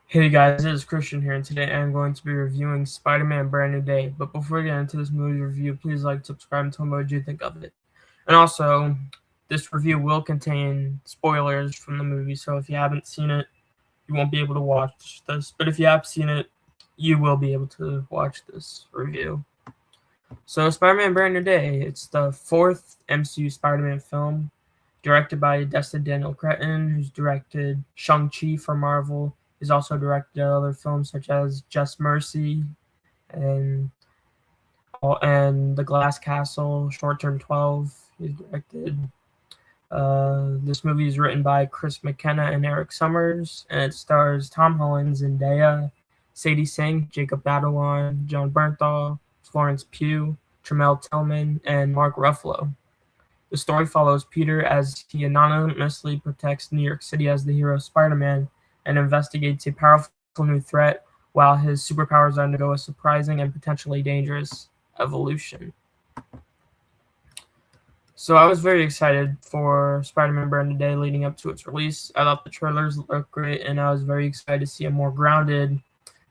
Hey guys, it is Christian here, and today I'm going to be reviewing Spider-Man Brand New Day. But before we get into this movie review, please like, subscribe, and tell me what you think of it. And also, this review will contain spoilers from the movie, so if you haven't seen it, you won't be able to watch this. But if you have seen it, you will be able to watch this review. So, Spider-Man Brand New Day, it's the fourth MCU Spider-Man film, directed by Destin Daniel Cretton, who's directed Shang-Chi for Marvel. He's also directed other films such as Just Mercy and The Glass Castle, Short Term 12. He's directed. This movie is written by Chris McKenna and Eric Summers, and it stars Tom Holland, Zendaya, Sadie Sink, Jacob Batalon, John Bernthal, Florence Pugh, Tremel Tillman, and Mark Ruffalo. The story follows Peter as he anonymously protects New York City as the hero Spider-Man and investigates a powerful new threat while his superpowers undergo a surprising and potentially dangerous evolution. So I was very excited for Spider-Man Brand New Day leading up to its release. I thought the trailers looked great, and I was very excited to see a more grounded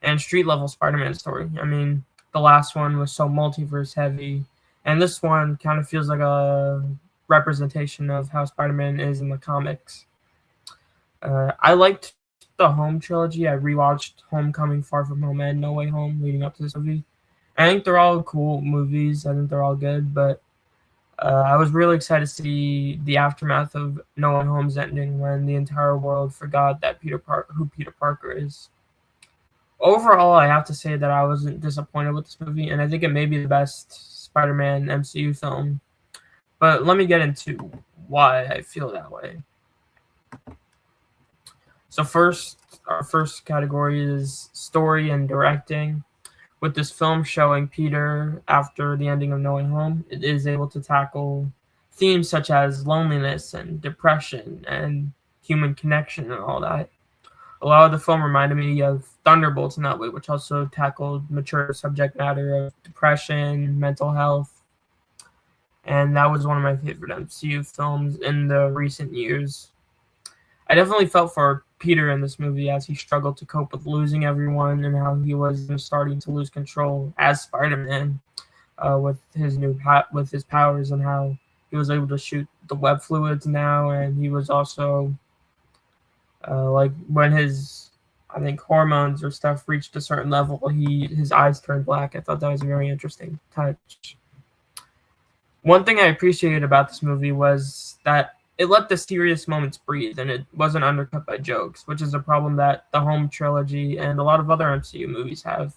and street-level Spider-Man story. I mean, the last one was so multiverse heavy, and this one kind of feels like a representation of how Spider-Man is in the comics. I liked the Home trilogy. I rewatched Homecoming, Far From Home, and No Way Home leading up to this movie. I think they're all cool movies. I think they're all good, but I was really excited to see the aftermath of No Way Home's ending when the entire world forgot that who Peter Parker is. Overall, I have to say that I wasn't disappointed with this movie, and I think it may be the best Spider-Man MCU film. But let me get into why I feel that way. So our first category is story and directing. With this film showing Peter after the ending of No Way Home, it is able to tackle themes such as loneliness and depression and human connection and all that. A lot of the film reminded me of Thunderbolts in that way, which also tackled mature subject matter of depression, mental health, and that was one of my favorite MCU films in the recent years. I definitely felt for Peter in this movie as he struggled to cope with losing everyone and how he was starting to lose control as Spider-Man with with his powers, and how he was able to shoot the web fluids now, and he was also like when his I think hormones or stuff reached a certain level, his eyes turned black. I thought that was a very interesting touch. One thing I appreciated about this movie was that it let the serious moments breathe and it wasn't undercut by jokes, which is a problem that the Home trilogy and a lot of other MCU movies have.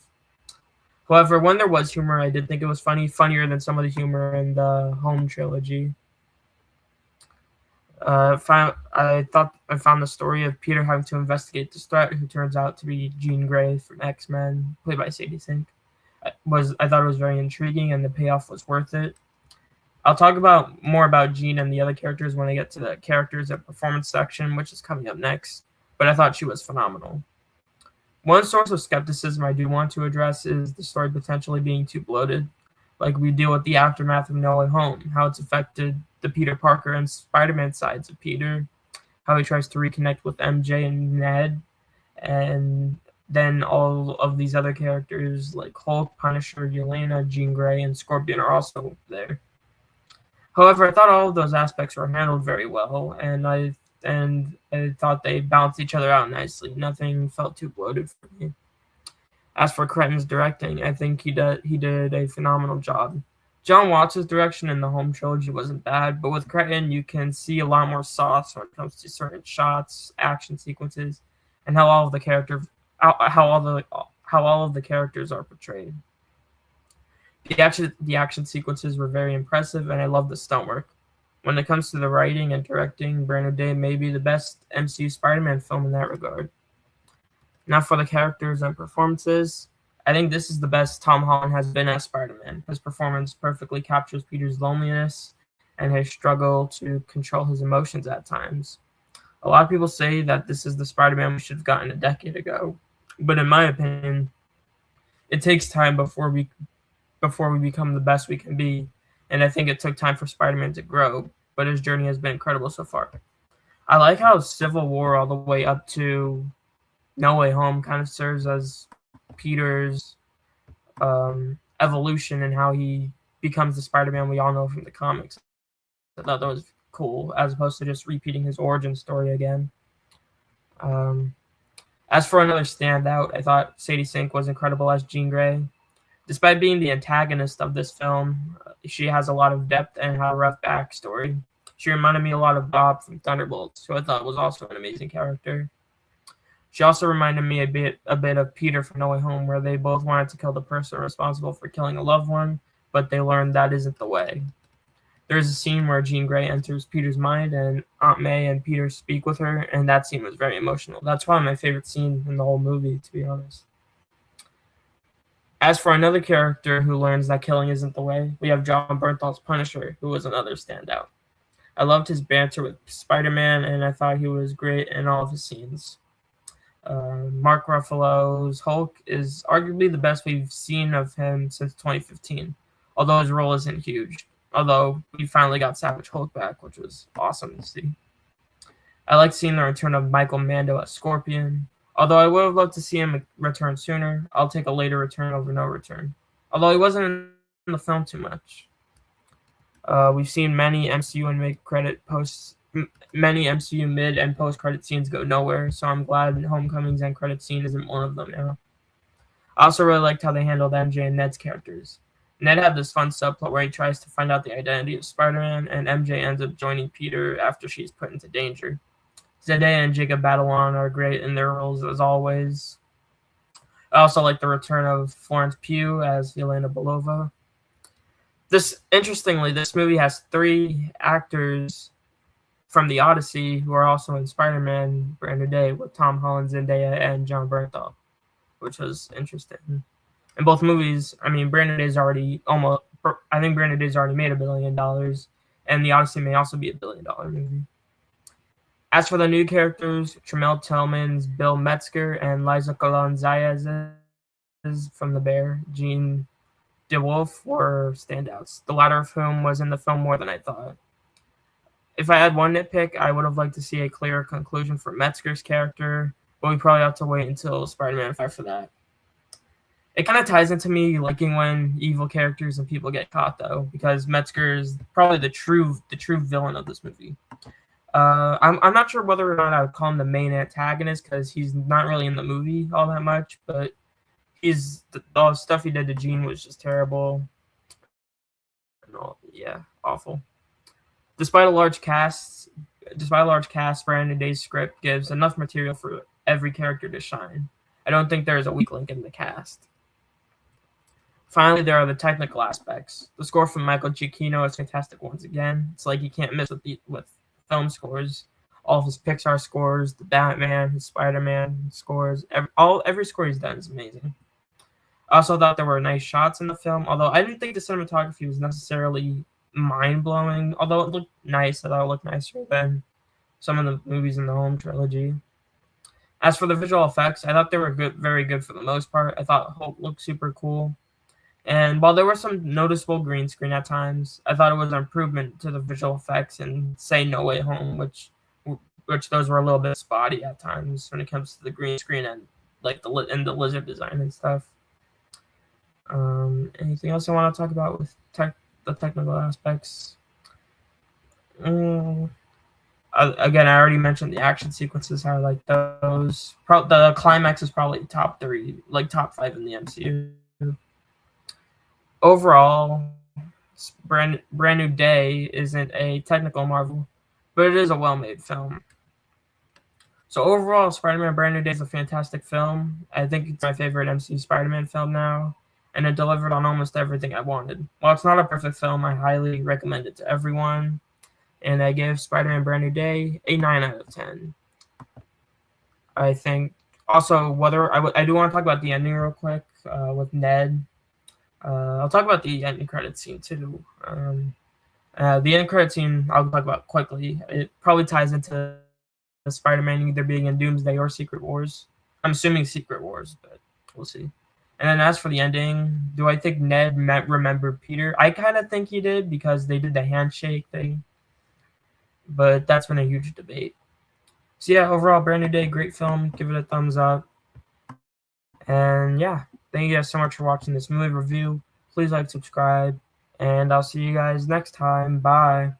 However, when there was humor, I did think it was funnier than some of the humor in the Home trilogy. I thought I found the story of Peter having to investigate this threat, who turns out to be Jean Grey from X-Men, played by Sadie Sink. I thought it was very intriguing, and the payoff was worth it. I'll talk more about Jean and the other characters when I get to the characters and performance section, which is coming up next, but I thought she was phenomenal. One source of skepticism I do want to address is the story potentially being too bloated. Like we deal with the aftermath of No Way Home, how it's affected the Peter Parker and Spider-Man sides of Peter, how he tries to reconnect with MJ and Ned, and then all of these other characters like Hulk, Punisher, Yelena, Jean Grey, and Scorpion are also there. However, I thought all of those aspects were handled very well, and I thought they balanced each other out nicely. Nothing felt too bloated for me. As for Cretton's directing, I think he did a phenomenal job. John Watts' direction in the Home trilogy wasn't bad, but with Cretton, you can see a lot more sauce when it comes to certain shots, action sequences, and how all of the characters are portrayed. The action sequences were very impressive, and I love the stunt work. When it comes to the writing and directing, Brand New Day may be the best MCU Spider-Man film in that regard. Now for the characters and performances, I think this is the best Tom Holland has been as Spider-Man. His performance perfectly captures Peter's loneliness and his struggle to control his emotions at times. A lot of people say that this is the Spider-Man we should have gotten a decade ago, but in my opinion, it takes time before we become the best we can be, and I think it took time for Spider-Man to grow, but his journey has been incredible so far. I like how Civil War all the way up to No Way Home kind of serves as Peter's evolution and how he becomes the Spider-Man we all know from the comics. I thought that was cool, as opposed to just repeating his origin story again. As for another standout, I thought Sadie Sink was incredible as Jean Grey. Despite being the antagonist of this film, she has a lot of depth and had a rough backstory. She reminded me a lot of Bob from Thunderbolts, who I thought was also an amazing character. She also reminded me a bit of Peter from No Way Home, where they both wanted to kill the person responsible for killing a loved one, but they learned that isn't the way. There's a scene where Jean Grey enters Peter's mind, and Aunt May and Peter speak with her, and that scene was very emotional. That's probably my favorite scene in the whole movie, to be honest. As for another character who learns that killing isn't the way, we have Jon Bernthal's Punisher, who was another standout. I loved his banter with Spider-Man, and I thought he was great in all of his scenes. Mark Ruffalo's Hulk is arguably the best we've seen of him since 2015, although his role isn't huge. Although we finally got Savage Hulk back, which was awesome to see. I like seeing the return of Michael Mando as Scorpion. Although I would have loved to see him return sooner, I'll take a later return over no return. Although he wasn't in the film too much. We've seen many MCU mid and post credit scenes go nowhere, so I'm glad Homecoming's end credit scene isn't one of them now. I also really liked how they handled MJ and Ned's characters. Ned had this fun subplot where he tries to find out the identity of Spider-Man, and MJ ends up joining Peter after she's put into danger. Zendaya and Jacob Batalon are great in their roles as always. I also like the return of Florence Pugh as Yelena Belova. Interestingly, this movie has 3 actors from the Odyssey who are also in Spider-Man Brand New Day, with Tom Holland, Zendaya, and Jon Bernthal, which was interesting. In both movies, I think Brand New Day's already made $1 billion, and The Odyssey may also be $1 billion movie. As for the new characters, Tramell Tillman's Bill Metzger and Liza Colon-Zayas from The Bear, Jean DeWolf, were standouts, the latter of whom was in the film more than I thought. If I had one nitpick, I would have liked to see a clearer conclusion for Metzger's character, but we probably have to wait until Spider-Man 5 for that. It kind of ties into me liking when evil characters and people get caught, though, because Metzger is probably the true villain of this movie. I'm not sure whether or not I would call him the main antagonist, because he's not really in the movie all that much, but the stuff he did to Jean was just terrible. Yeah, awful. Despite a large cast, Brand New Day's script gives enough material for every character to shine. I don't think there is a weak link in the cast. Finally, there are the technical aspects. The score from Michael Giacchino is fantastic once again. It's like you can't miss with film scores. All of his Pixar scores, the Batman, his Spider-Man scores, every score he's done is amazing. I also thought there were nice shots in the film, although I didn't think the cinematography was necessarily mind-blowing. Although it looked nice, I thought it looked nicer than some of the movies in the Home trilogy. As for the visual effects, I thought they were very good for the most part. I thought Hulk looked super cool. And while there were some noticeable green screen at times, I thought it was an improvement to the visual effects in, say, No Way Home, which those were a little bit spotty at times when it comes to the green screen and the lizard design and stuff. Anything else I want to talk about with the technical aspects? Again, I already mentioned the action sequences. How I like those. The climax is probably top 5 in the MCU. Overall, Brand New Day isn't a technical marvel, but it is a well-made film. So overall, Spider-Man Brand New Day is a fantastic film. I think it's my favorite MCU Spider-Man film now, and it delivered on almost everything I wanted. While it's not a perfect film, I highly recommend it to everyone, and I give Spider-Man Brand New Day a 9 out of 10. I think also I do want to talk about the ending real quick with Ned. I'll talk about the end credit scene too. The end credit scene I'll talk about quickly. It probably ties into the Spider-Man either being in Doomsday or Secret Wars. I'm assuming Secret Wars, but we'll see. And then as for the ending, do I think Ned remembered Peter? I kind of think he did because they did the handshake thing. But that's been a huge debate. So yeah, overall, Brand New Day, great film. Give it a thumbs up. And yeah, thank you guys so much for watching this movie review. Please like, subscribe, and I'll see you guys next time. Bye.